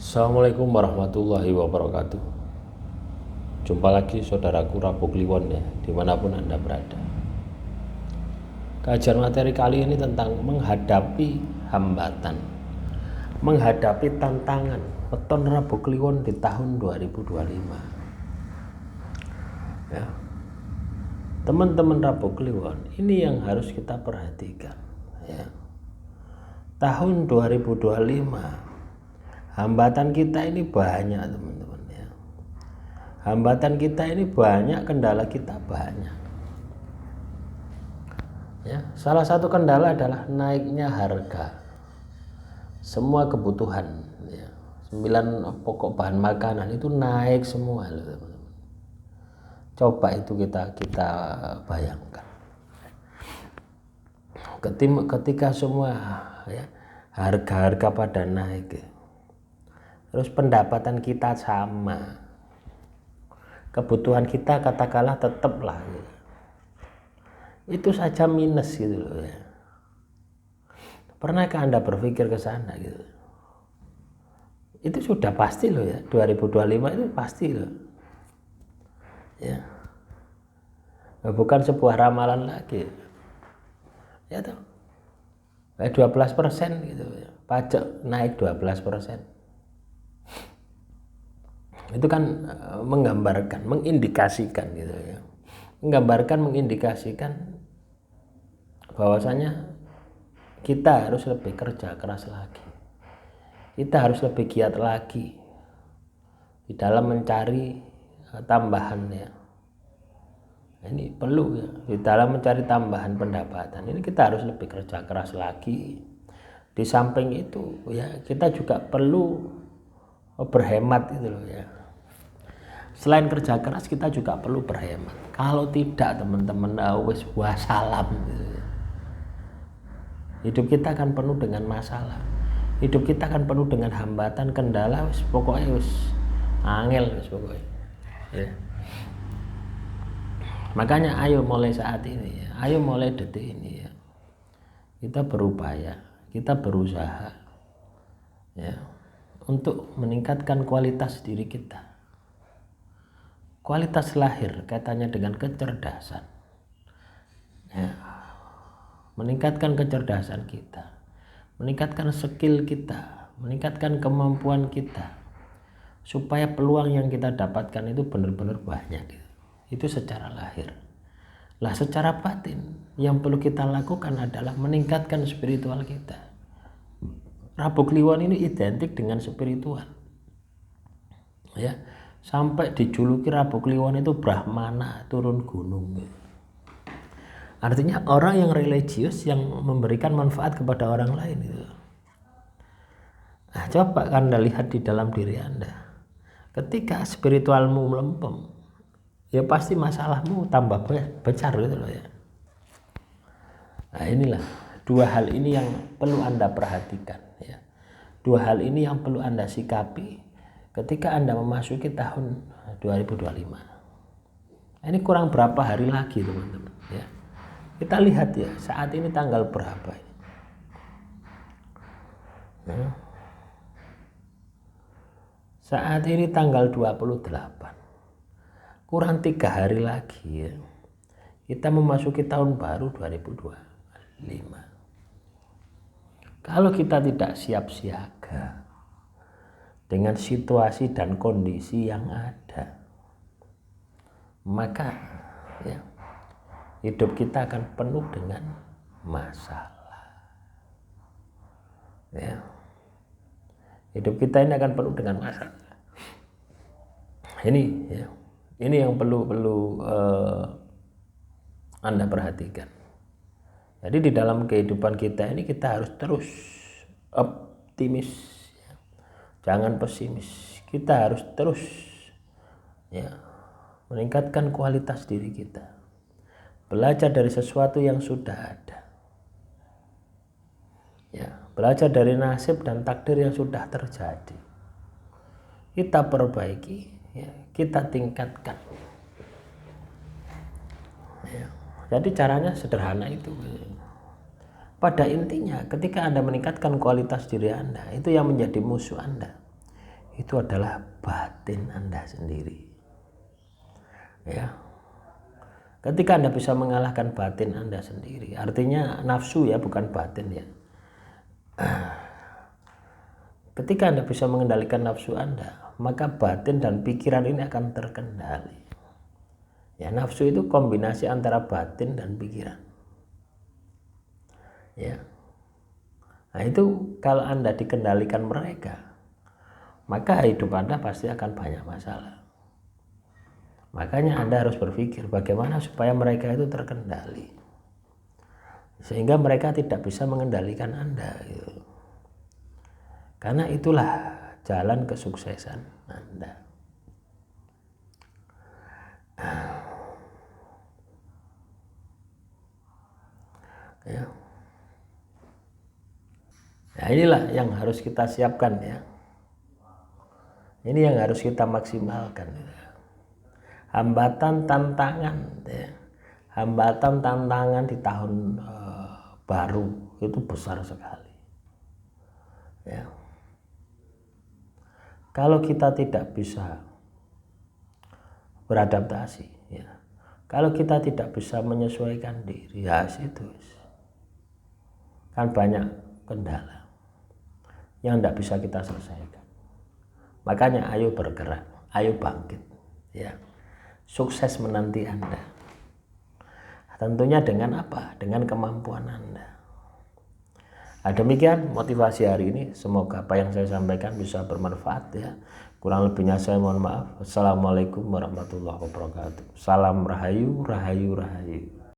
Assalamualaikum warahmatullahi wabarakatuh. Jumpa lagi saudaraku Rabu Kliwon ya, dimanapun Anda berada. Kajian materi kali ini tentang menghadapi hambatan, menghadapi tantangan weton Rabu Kliwon di tahun 2025 ya. Teman-teman Rabu Kliwon, ini yang harus kita perhatikan ya. Tahun 2025 hambatan kita ini banyak teman-teman ya. Hambatan kita ini banyak, kendala kita banyak ya. Salah satu kendala adalah naiknya harga semua kebutuhan ya. 9 pokok bahan makanan itu naik semua loh teman-teman. Coba itu kita bayangkan. Ketika semua ya, harga-harga pada naik ya. Terus pendapatan kita sama, kebutuhan kita katakanlah tetaplah ya. Itu saja minus gitu loh ya. Pernahkah Anda berpikir ke sana gitu? Itu sudah pasti loh ya, 2025 itu pasti loh ya. Bukan sebuah ramalan lagi ya toh. 12% gitu ya. Pajak naik 12%. Itu kan menggambarkan, mengindikasikan gitu ya. Mengindikasikan bahwasanya kita harus lebih kerja keras lagi. Kita harus lebih giat lagi di dalam mencari tambahan ya. Ini perlu ya, di dalam mencari tambahan pendapatan. Ini kita harus lebih kerja keras lagi. Di samping itu ya, kita juga perlu berhemat gitu loh ya. Selain kerja keras kita juga perlu berhemat. Kalau tidak teman-teman wis wassalam gitu. Hidup kita akan penuh dengan masalah. Hidup kita akan penuh dengan hambatan, kendala, wis pokoknya wis angel wis pokoknya. Ya. Makanya ayo mulai saat ini ya. Ayo mulai detik ini ya. Kita berupaya, kita berusaha ya untuk meningkatkan kualitas diri kita. Kualitas lahir kaitannya dengan kecerdasan ya. Meningkatkan kecerdasan kita, meningkatkan skill kita, meningkatkan kemampuan kita, supaya peluang yang kita dapatkan itu benar-benar banyak. Itu secara lahir. Lah secara batin yang perlu kita lakukan adalah meningkatkan spiritual kita. Rabu Kliwon ini identik dengan spiritual ya. Sampai dijuluki Rabu Kliwon itu Brahmana turun gunung. Artinya orang yang religius yang memberikan manfaat kepada orang lain itu. Nah, coba Anda lihat di dalam diri Anda. Ketika spiritualmu melempem, ya pasti masalahmu tambah besar gitu loh ya. Nah, inilah dua hal ini yang perlu Anda perhatikan ya. Dua hal ini yang perlu Anda sikapi ketika Anda memasuki tahun 2025. Ini kurang berapa hari lagi teman-teman ya. Kita lihat ya, saat ini tanggal berapa ya. Saat ini tanggal 28. Kurang 3 hari lagi ya. Kita memasuki tahun baru 2025. Kalau kita tidak siap siaga dengan situasi dan kondisi yang ada, maka ya, hidup kita akan penuh dengan masalah ya. Hidup kita ini akan penuh dengan masalah. Ini ya, ini yang perlu Anda perhatikan. Jadi di dalam kehidupan kita ini kita harus terus optimis. Jangan pesimis. Kita harus terus ya meningkatkan kualitas diri kita. Belajar dari sesuatu yang sudah ada. Ya, belajar dari nasib dan takdir yang sudah terjadi. Kita perbaiki, ya, kita tingkatkan. Ya, jadi caranya sederhana itu. Pada intinya ketika Anda meningkatkan kualitas diri Anda, itu yang menjadi musuh Anda. itu adalah batin Anda sendiri. Ya. Ketika Anda bisa mengalahkan batin Anda sendiri, artinya nafsu ya, bukan batin ya. Ketika Anda bisa mengendalikan nafsu Anda, maka batin dan pikiran ini akan terkendali. Ya, nafsu itu kombinasi antara batin dan pikiran. Ya. Nah, itu kalau Anda dikendalikan mereka, maka hidup Anda pasti akan banyak masalah. Makanya Anda harus berpikir bagaimana supaya mereka itu terkendali, sehingga mereka tidak bisa mengendalikan Anda gitu. Karena itulah jalan kesuksesan Anda. Ya. Nah, inilah yang harus kita siapkan ya. Ini yang harus kita maksimalkan ya. Hambatan tantangan ya. Hambatan tantangan di tahun baru itu besar sekali ya. Kalau kita tidak bisa beradaptasi ya, kalau kita tidak bisa menyesuaikan diri ya, itu kan banyak kendala yang tidak bisa kita selesaikan. Makanya ayo bergerak, ayo bangkit ya. Sukses menanti Anda. Tentunya dengan apa? Dengan kemampuan Anda. Nah, demikian motivasi hari ini. Semoga apa yang saya sampaikan bisa bermanfaat ya. Kurang lebihnya saya mohon maaf. Assalamualaikum warahmatullahi wabarakatuh. Salam rahayu, rahayu, rahayu.